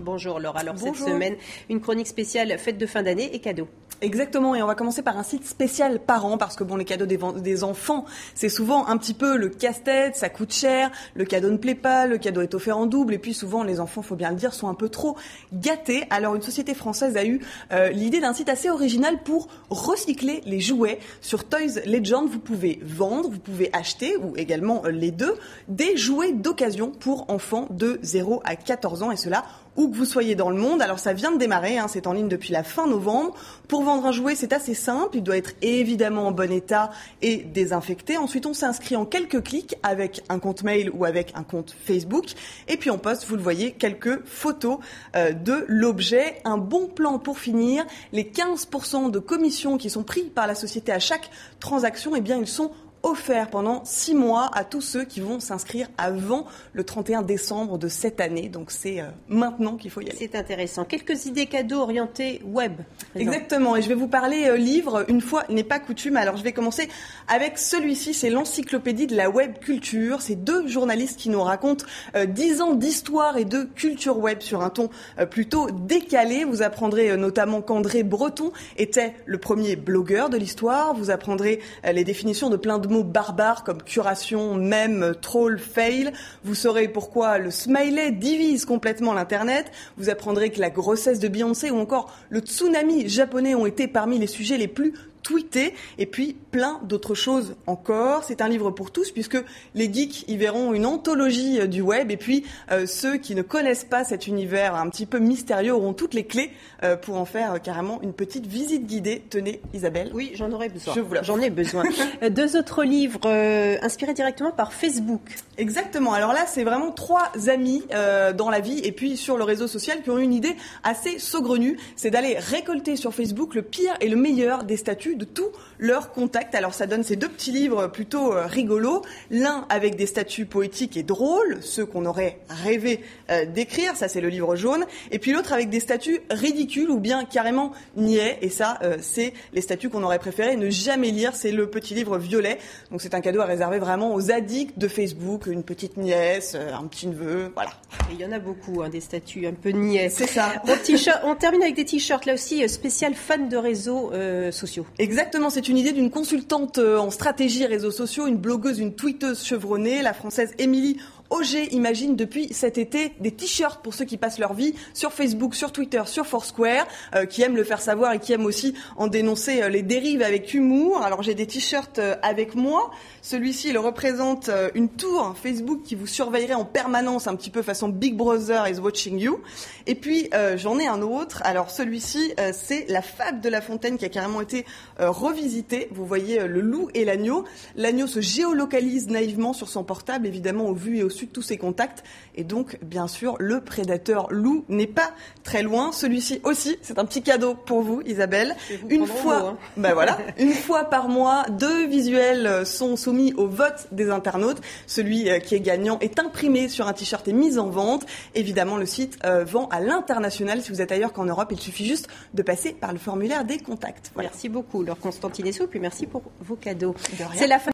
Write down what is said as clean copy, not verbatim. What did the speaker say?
Bonjour Laure, alors Bonjour. Cette semaine, une chronique spéciale fête de fin d'année et cadeaux. Exactement, et on va commencer par un site spécial parents, parce que les cadeaux des enfants, c'est souvent un petit peu le casse-tête, ça coûte cher, le cadeau ne plaît pas, le cadeau est offert en double, et puis souvent les enfants, faut bien le dire, sont un peu trop gâtés. Alors une société française a eu l'idée d'un site assez original pour recycler les jouets. Sur Toys Legend, vous pouvez vendre, vous pouvez acheter, ou également les deux, des jouets d'occasion pour enfants de 0 à 14 ans, et cela où que vous soyez dans le monde. Alors ça vient de démarrer, c'est en ligne depuis la fin novembre. Pour vendre un jouet, c'est assez simple, il doit être évidemment en bon état et désinfecté. Ensuite, on s'inscrit en quelques clics avec un compte mail ou avec un compte Facebook. Et puis on poste, vous le voyez, quelques photos de l'objet. Un bon plan pour finir, les 15% de commissions qui sont pris par la société à chaque transaction, eh bien ils sont offert pendant 6 mois à tous ceux qui vont s'inscrire avant le 31 décembre de cette année. Donc c'est maintenant qu'il faut y aller. C'est intéressant. Quelques idées cadeaux orientés web. Exactement. Et je vais vous parler livre, une fois n'est pas coutume. Alors je vais commencer avec celui-ci. C'est l'encyclopédie de la web culture. C'est 2 journalistes qui nous racontent 10 ans d'histoire et de culture web sur un ton plutôt décalé. Vous apprendrez notamment qu'André Breton était le premier blogueur de l'histoire. Vous apprendrez les définitions de plein de mots barbares comme curation, mème, troll, fail. Vous saurez pourquoi le smiley divise complètement l'Internet. Vous apprendrez que la grossesse de Beyoncé ou encore le tsunami japonais ont été parmi les sujets les plus tweetés, et puis plein d'autres choses encore. C'est un livre pour tous, puisque les geeks y verront une anthologie du web, et puis ceux qui ne connaissent pas cet univers un petit peu mystérieux auront toutes les clés pour en faire carrément une petite visite guidée. Tenez, Isabelle. Oui, j'en aurais besoin. J'en ai besoin. 2 autres livres inspirés directement par Facebook. Exactement. Alors là, c'est vraiment 3 amis dans la vie et puis sur le réseau social qui ont eu une idée assez saugrenue. C'est d'aller récolter sur Facebook le pire et le meilleur des statuts de tous leurs contacts. Alors ça donne ces 2 petits livres plutôt rigolos. L'un avec des statuts poétiques et drôles, ceux qu'on aurait rêvé d'écrire. Ça, c'est le livre jaune. Et puis l'autre avec des statuts ridicules ou bien carrément niais. Et ça, c'est les statuts qu'on aurait préféré ne jamais lire. C'est le petit livre violet. Donc c'est un cadeau à réserver vraiment aux addicts de Facebook. Une petite nièce, un petit neveu, voilà. Et il y en a beaucoup, des statuts un peu niais. C'est ça. On termine avec des t-shirts, là aussi, spécial fan de réseaux sociaux. Exactement, c'est une idée d'une consultante en stratégie réseaux sociaux, une blogueuse, une tweeteuse chevronnée, la française Émilie Auger imagine depuis cet été des t-shirts pour ceux qui passent leur vie sur Facebook, sur Twitter, sur Foursquare, qui aiment le faire savoir et qui aiment aussi en dénoncer les dérives avec humour. Alors j'ai des t-shirts avec moi. Celui-ci, il représente une tour Facebook qui vous surveillerait en permanence, un petit peu façon Big Brother is watching you. Et puis j'en ai un autre. Alors celui-ci, c'est la fable de La Fontaine qui a carrément été revisitée. Vous voyez le loup et l'agneau. L'agneau se géolocalise naïvement sur son portable, évidemment au vu et au su de tous ses contacts. Et donc, bien sûr, le prédateur loup n'est pas très loin. Celui-ci aussi, c'est un petit cadeau pour vous, Isabelle. Une fois par mois, 2 visuels sont soumis au vote des internautes. Celui qui est gagnant est imprimé sur un t-shirt et mis en vente. Évidemment, le site vend à l'international. Si vous êtes ailleurs qu'en Europe, il suffit juste de passer par le formulaire des contacts. Voilà. Merci beaucoup, Laure Constantinescu, puis merci pour vos cadeaux. De rien. C'est la fin.